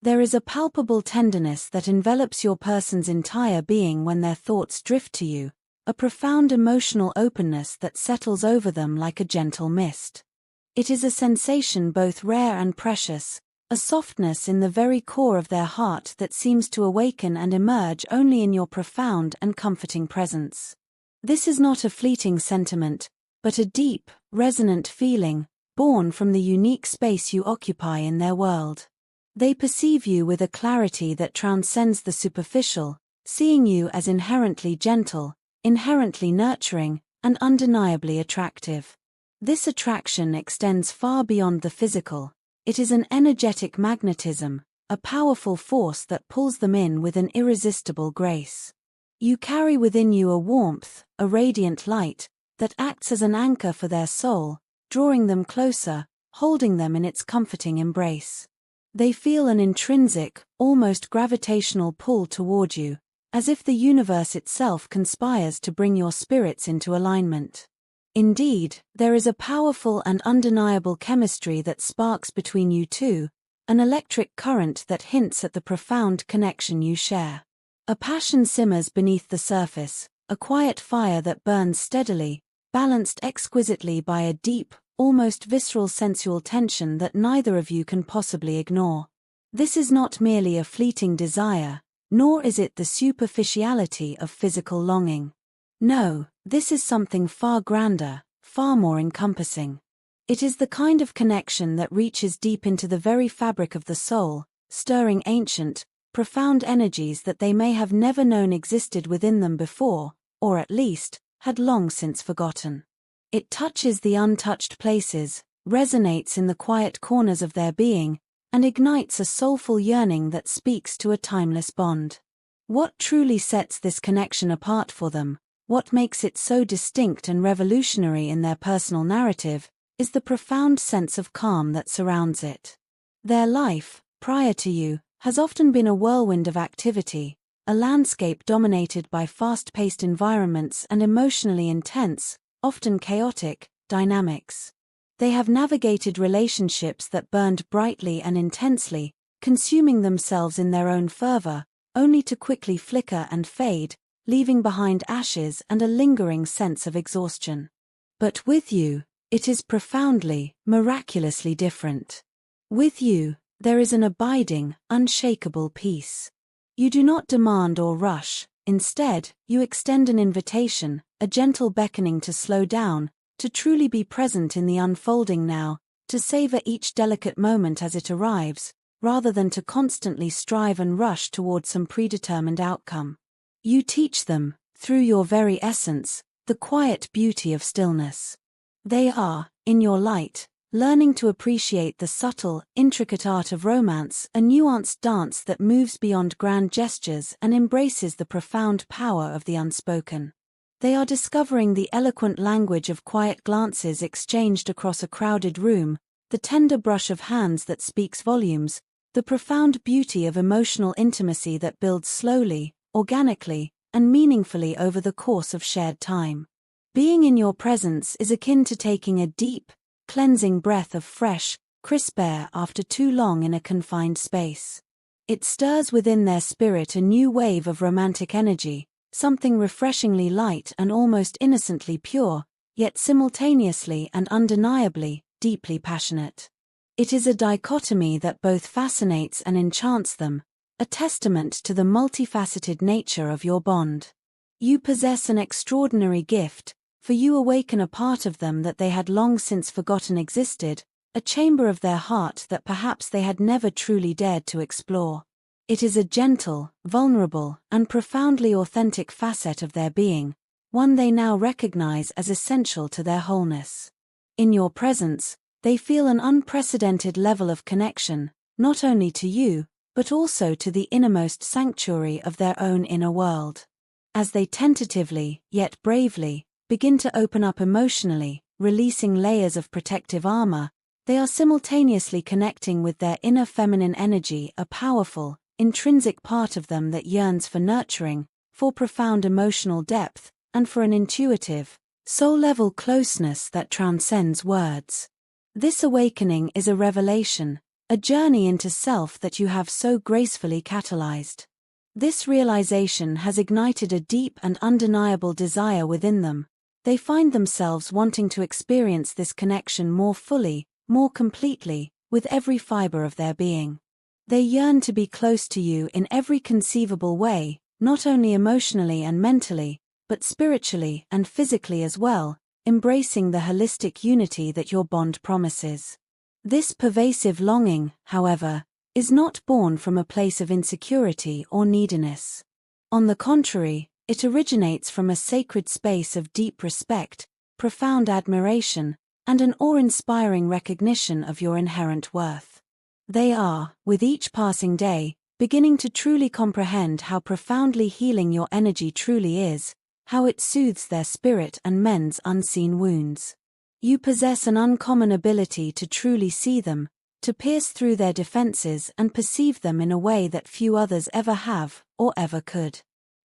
There is a palpable tenderness that envelops your person's entire being when their thoughts drift to you, a profound emotional openness that settles over them like a gentle mist. It is a sensation both rare and precious, a softness in the very core of their heart that seems to awaken and emerge only in your profound and comforting presence. This is not a fleeting sentiment, but a deep, resonant feeling, born from the unique space you occupy in their world. They perceive you with a clarity that transcends the superficial, seeing you as inherently gentle, inherently nurturing, and undeniably attractive. This attraction extends far beyond the physical. It is an energetic magnetism, a powerful force that pulls them in with an irresistible grace. You carry within you a warmth, a radiant light, that acts as an anchor for their soul, drawing them closer, holding them in its comforting embrace. They feel an intrinsic, almost gravitational pull toward you, as if the universe itself conspires to bring your spirits into alignment. Indeed, there is a powerful and undeniable chemistry that sparks between you two, an electric current that hints at the profound connection you share. A passion simmers beneath the surface, a quiet fire that burns steadily, balanced exquisitely by a deep, almost visceral sensual tension that neither of you can possibly ignore. This is not merely a fleeting desire, nor is it the superficiality of physical longing. No, this is something far grander, far more encompassing. It is the kind of connection that reaches deep into the very fabric of the soul, stirring ancient, profound energies that they may have never known existed within them before, or at least, had long since forgotten. It touches the untouched places, resonates in the quiet corners of their being, and ignites a soulful yearning that speaks to a timeless bond. What truly sets this connection apart for them, what makes it so distinct and revolutionary in their personal narrative, is the profound sense of calm that surrounds it. Their life, prior to you, has often been a whirlwind of activity, a landscape dominated by fast-paced environments and emotionally intense, often chaotic, dynamics. They have navigated relationships that burned brightly and intensely, consuming themselves in their own fervor, only to quickly flicker and fade, leaving behind ashes and a lingering sense of exhaustion. But with you, it is profoundly, miraculously different. With you, there is an abiding, unshakable peace. You do not demand or rush, instead, you extend an invitation, a gentle beckoning to slow down, to truly be present in the unfolding now, to savor each delicate moment as it arrives, rather than to constantly strive and rush toward some predetermined outcome. You teach them, through your very essence, the quiet beauty of stillness. They are, in your light, learning to appreciate the subtle, intricate art of romance, a nuanced dance that moves beyond grand gestures and embraces the profound power of the unspoken. They are discovering the eloquent language of quiet glances exchanged across a crowded room, the tender brush of hands that speaks volumes, the profound beauty of emotional intimacy that builds slowly, organically, and meaningfully over the course of shared time. Being in your presence is akin to taking a deep, cleansing breath of fresh, crisp air after too long in a confined space. It stirs within their spirit a new wave of romantic energy, something refreshingly light and almost innocently pure, yet simultaneously and undeniably, deeply passionate. It is a dichotomy that both fascinates and enchants them, a testament to the multifaceted nature of your bond. You possess an extraordinary gift, for you awaken a part of them that they had long since forgotten existed, a chamber of their heart that perhaps they had never truly dared to explore. It is a gentle, vulnerable, and profoundly authentic facet of their being, one they now recognize as essential to their wholeness. In your presence, they feel an unprecedented level of connection, not only to you, but also to the innermost sanctuary of their own inner world. As they tentatively, yet bravely, begin to open up emotionally, releasing layers of protective armor, they are simultaneously connecting with their inner feminine energy, a powerful, intrinsic part of them that yearns for nurturing, for profound emotional depth, and for an intuitive, soul-level closeness that transcends words. This awakening is a revelation, a journey into self that you have so gracefully catalyzed. This realization has ignited a deep and undeniable desire within them. They find themselves wanting to experience this connection more fully, more completely, with every fiber of their being. They yearn to be close to you in every conceivable way, not only emotionally and mentally, but spiritually and physically as well, embracing the holistic unity that your bond promises. This pervasive longing, however, is not born from a place of insecurity or neediness. On the contrary, it originates from a sacred space of deep respect, profound admiration, and an awe-inspiring recognition of your inherent worth. They are, with each passing day, beginning to truly comprehend how profoundly healing your energy truly is, how it soothes their spirit and mends unseen wounds. You possess an uncommon ability to truly see them, to pierce through their defenses and perceive them in a way that few others ever have, or ever could.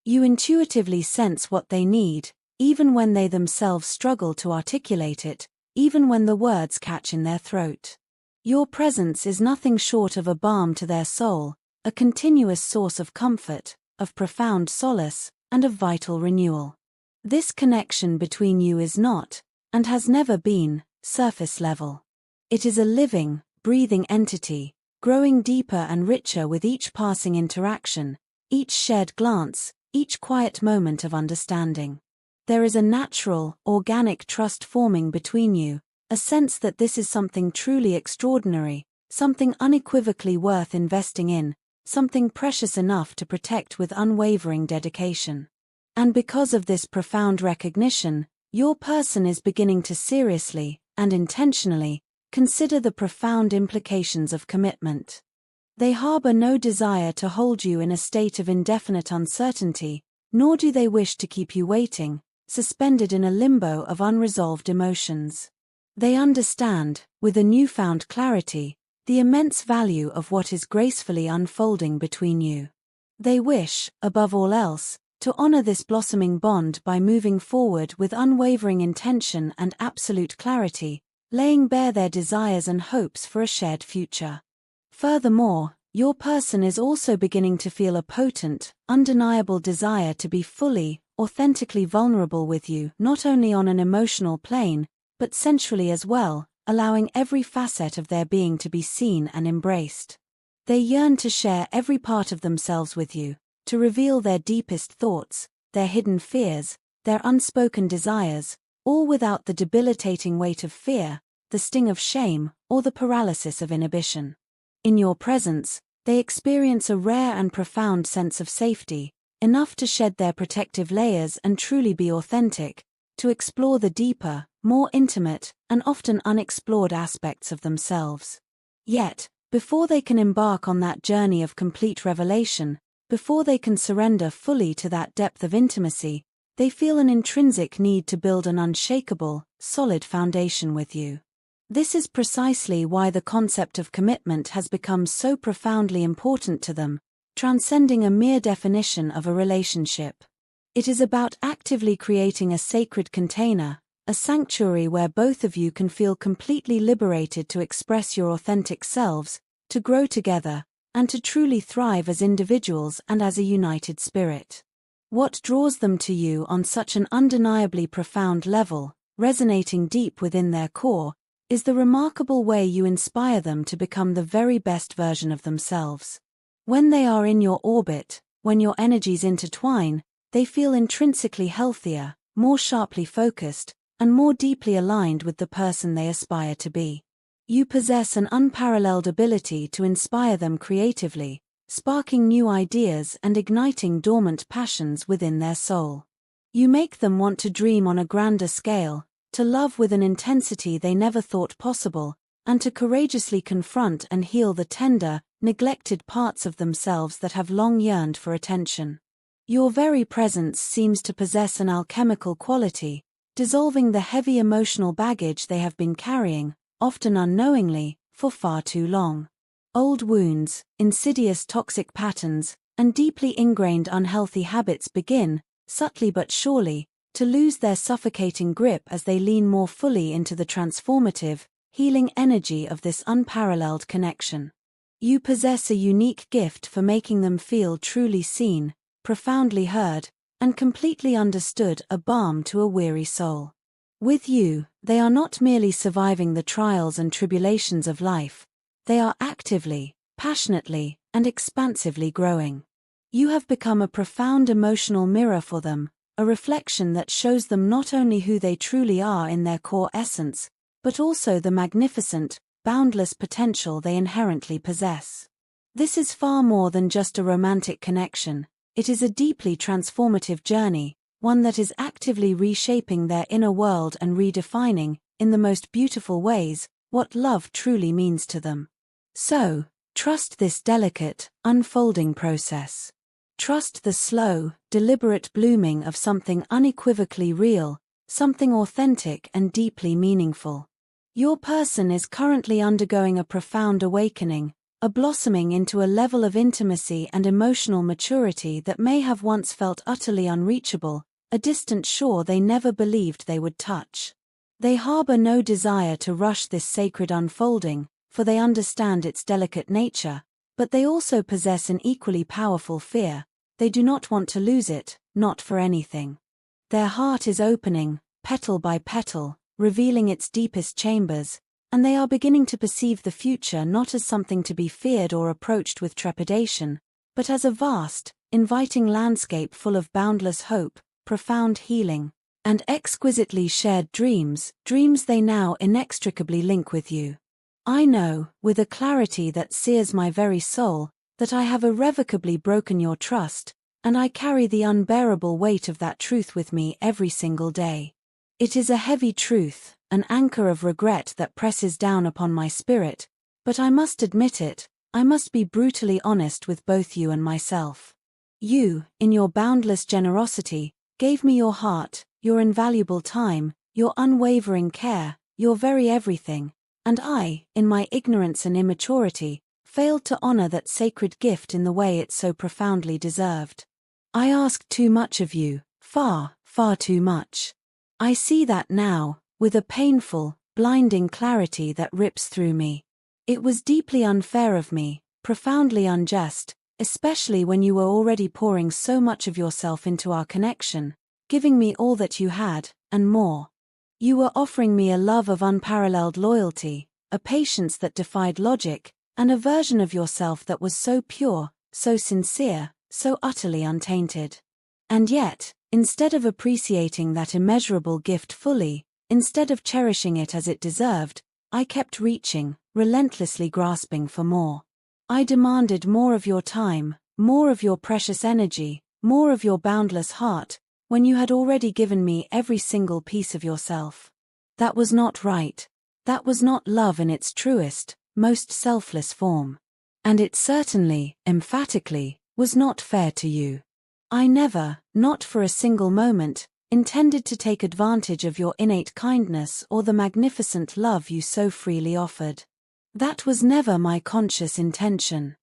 You intuitively sense what they need, even when they themselves struggle to articulate it, even when the words catch in their throat. Your presence is nothing short of a balm to their soul, a continuous source of comfort, of profound solace, and of vital renewal. This connection between you is not, and has never been, surface level. It is a living, breathing entity, growing deeper and richer with each passing interaction, each shared glance, each quiet moment of understanding. There is a natural, organic trust forming between you, a sense that this is something truly extraordinary, something unequivocally worth investing in, something precious enough to protect with unwavering dedication. And because of this profound recognition, your person is beginning to seriously, and intentionally, consider the profound implications of commitment. They harbor no desire to hold you in a state of indefinite uncertainty, nor do they wish to keep you waiting, suspended in a limbo of unresolved emotions. They understand, with a newfound clarity, the immense value of what is gracefully unfolding between you. They wish, above all else, to honor this blossoming bond by moving forward with unwavering intention and absolute clarity, laying bare their desires and hopes for a shared future. Furthermore, your person is also beginning to feel a potent, undeniable desire to be fully, authentically vulnerable with you, not only on an emotional plane, but sensually as well, allowing every facet of their being to be seen and embraced. They yearn to share every part of themselves with you, to reveal their deepest thoughts, their hidden fears, their unspoken desires, all without the debilitating weight of fear, the sting of shame, or the paralysis of inhibition. In your presence, they experience a rare and profound sense of safety, enough to shed their protective layers and truly be authentic, to explore the deeper, more intimate, and often unexplored aspects of themselves. Yet, before they can embark on that journey of complete revelation, before they can surrender fully to that depth of intimacy, they feel an intrinsic need to build an unshakable, solid foundation with you. This is precisely why the concept of commitment has become so profoundly important to them, transcending a mere definition of a relationship. It is about actively creating a sacred container, a sanctuary where both of you can feel completely liberated to express your authentic selves, to grow together, and to truly thrive as individuals and as a united spirit. What draws them to you on such an undeniably profound level, resonating deep within their core, is the remarkable way you inspire them to become the very best version of themselves. When they are in your orbit, when your energies intertwine, they feel intrinsically healthier, more sharply focused, and more deeply aligned with the person they aspire to be. You possess an unparalleled ability to inspire them creatively, sparking new ideas and igniting dormant passions within their soul. You make them want to dream on a grander scale, to love with an intensity they never thought possible, and to courageously confront and heal the tender, neglected parts of themselves that have long yearned for attention. Your very presence seems to possess an alchemical quality, dissolving the heavy emotional baggage they have been carrying, often unknowingly, for far too long. Old wounds, insidious toxic patterns, and deeply ingrained unhealthy habits begin, subtly but surely, to lose their suffocating grip as they lean more fully into the transformative, healing energy of this unparalleled connection. You possess a unique gift for making them feel truly seen, profoundly heard, and completely understood, a balm to a weary soul. With you, they are not merely surviving the trials and tribulations of life, they are actively, passionately, and expansively growing. You have become a profound emotional mirror for them, a reflection that shows them not only who they truly are in their core essence, but also the magnificent, boundless potential they inherently possess. This is far more than just a romantic connection, it is a deeply transformative journey, one that is actively reshaping their inner world and redefining, in the most beautiful ways, what love truly means to them. So, trust this delicate, unfolding process. Trust the slow, deliberate blooming of something unequivocally real, something authentic and deeply meaningful. Your person is currently undergoing a profound awakening, a blossoming into a level of intimacy and emotional maturity that may have once felt utterly unreachable, a distant shore they never believed they would touch. They harbor no desire to rush this sacred unfolding, for they understand its delicate nature, but they also possess an equally powerful fear. They do not want to lose it, not for anything. Their heart is opening, petal by petal, revealing its deepest chambers, and they are beginning to perceive the future not as something to be feared or approached with trepidation, but as a vast, inviting landscape full of boundless hope, profound healing, and exquisitely shared dreams, dreams they now inextricably link with you. I know, with a clarity that sears my very soul, that I have irrevocably broken your trust, and I carry the unbearable weight of that truth with me every single day. It is a heavy truth, an anchor of regret that presses down upon my spirit, but I must admit it, I must be brutally honest with both you and myself. You, in your boundless generosity, gave me your heart, your invaluable time, your unwavering care, your very everything, and I, in my ignorance and immaturity, failed to honor that sacred gift in the way it so profoundly deserved. I asked too much of you, far, far too much. I see that now, with a painful, blinding clarity that rips through me. It was deeply unfair of me, profoundly unjust, especially when you were already pouring so much of yourself into our connection, giving me all that you had, and more. You were offering me a love of unparalleled loyalty, a patience that defied logic, and a version of yourself that was so pure, so sincere, so utterly untainted. And yet, instead of appreciating that immeasurable gift fully, instead of cherishing it as it deserved, I kept reaching, relentlessly grasping for more. I demanded more of your time, more of your precious energy, more of your boundless heart, when you had already given me every single piece of yourself. That was not right. That was not love in its truest, most selfless form. And it certainly, emphatically, was not fair to you. I never, not for a single moment, intended to take advantage of your innate kindness or the magnificent love you so freely offered. That was never my conscious intention.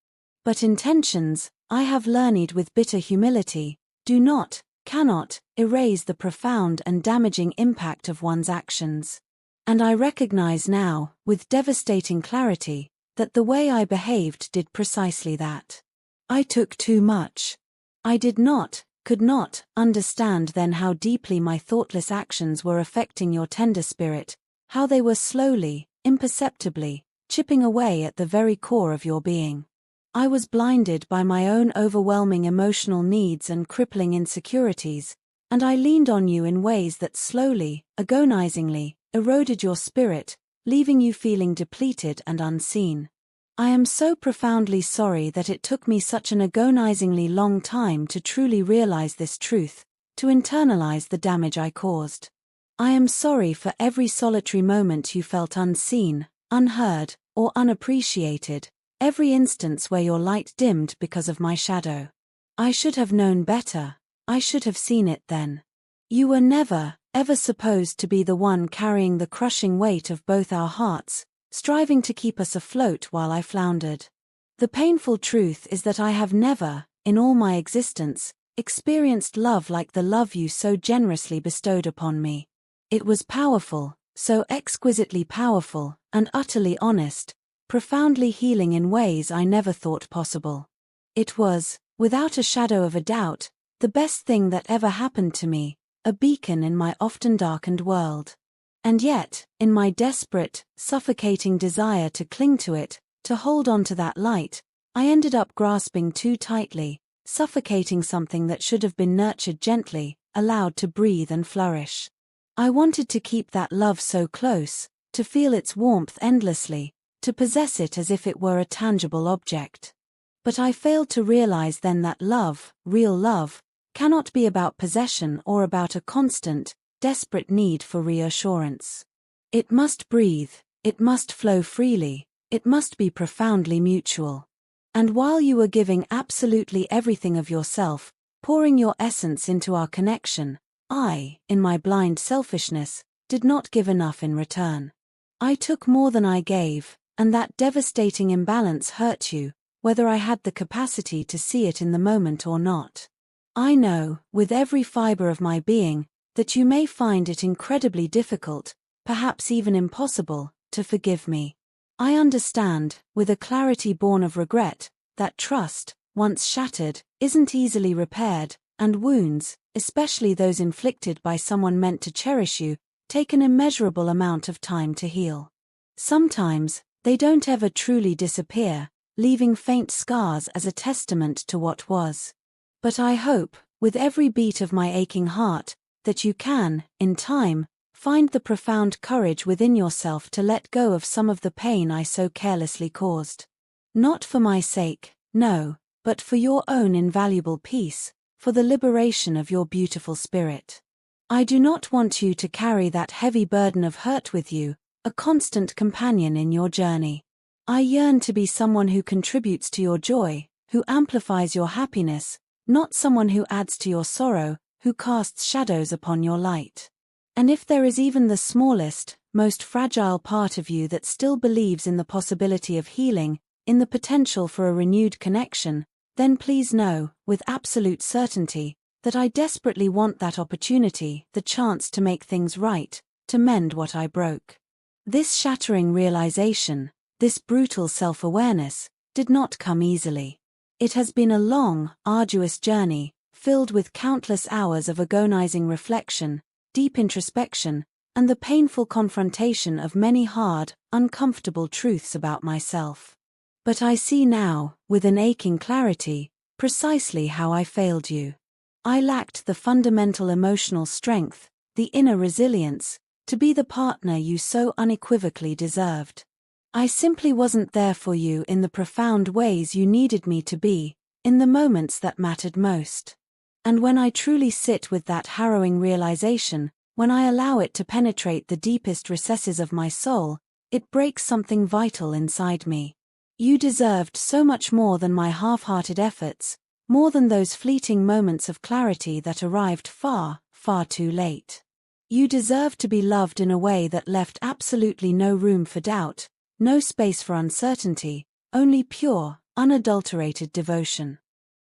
But intentions, I have learned with bitter humility, do not, cannot, erase the profound and damaging impact of one's actions. And I recognize now, with devastating clarity, that the way I behaved did precisely that. I took too much. I did not, could not, understand then how deeply my thoughtless actions were affecting your tender spirit, how they were slowly, imperceptibly, chipping away at the very core of your being. I was blinded by my own overwhelming emotional needs and crippling insecurities, and I leaned on you in ways that slowly, agonizingly, eroded your spirit, leaving you feeling depleted and unseen. I am so profoundly sorry that it took me such an agonizingly long time to truly realize this truth, to internalize the damage I caused. I am sorry for every solitary moment you felt unseen, unheard, or unappreciated, every instance where your light dimmed because of my shadow. I should have known better, I should have seen it then. You were never, ever supposed to be the one carrying the crushing weight of both our hearts, striving to keep us afloat while I floundered. The painful truth is that I have never, in all my existence, experienced love like the love you so generously bestowed upon me. It was powerful, so exquisitely powerful, and utterly honest, profoundly healing in ways I never thought possible. It was, without a shadow of a doubt, the best thing that ever happened to me, a beacon in my often darkened world. And yet, in my desperate, suffocating desire to cling to it, to hold on to that light, I ended up grasping too tightly, suffocating something that should have been nurtured gently, allowed to breathe and flourish. I wanted to keep that love so close, to feel its warmth endlessly, to possess it as if it were a tangible object. But I failed to realize then that love, real love, cannot be about possession or about a constant, desperate need for reassurance. It must breathe, it must flow freely, it must be profoundly mutual. And while you were giving absolutely everything of yourself, pouring your essence into our connection, I, in my blind selfishness, did not give enough in return. I took more than I gave, and that devastating imbalance hurt you, whether I had the capacity to see it in the moment or not. I know, with every fiber of my being, that you may find it incredibly difficult, perhaps even impossible, to forgive me. I understand, with a clarity born of regret, that trust, once shattered, isn't easily repaired, and wounds, especially those inflicted by someone meant to cherish you, take an immeasurable amount of time to heal. Sometimes, they don't ever truly disappear, leaving faint scars as a testament to what was. But I hope, with every beat of my aching heart, that you can, in time, find the profound courage within yourself to let go of some of the pain I so carelessly caused. Not for my sake, no, but for your own invaluable peace, for the liberation of your beautiful spirit. I do not want you to carry that heavy burden of hurt with you, a constant companion in your journey. I yearn to be someone who contributes to your joy, who amplifies your happiness, not someone who adds to your sorrow, who casts shadows upon your light. And if there is even the smallest, most fragile part of you that still believes in the possibility of healing, in the potential for a renewed connection, then please know, with absolute certainty, that I desperately want that opportunity, the chance to make things right, to mend what I broke. This shattering realization, this brutal self-awareness, did not come easily. It has been a long, arduous journey, filled with countless hours of agonizing reflection, deep introspection, and the painful confrontation of many hard, uncomfortable truths about myself. But I see now, with an aching clarity, precisely how I failed you. I lacked the fundamental emotional strength, the inner resilience, to be the partner you so unequivocally deserved. I simply wasn't there for you in the profound ways you needed me to be, in the moments that mattered most. And when I truly sit with that harrowing realization, when I allow it to penetrate the deepest recesses of my soul, it breaks something vital inside me. You deserved so much more than my half-hearted efforts, more than those fleeting moments of clarity that arrived far, far too late. You deserved to be loved in a way that left absolutely no room for doubt, no space for uncertainty, only pure, unadulterated devotion.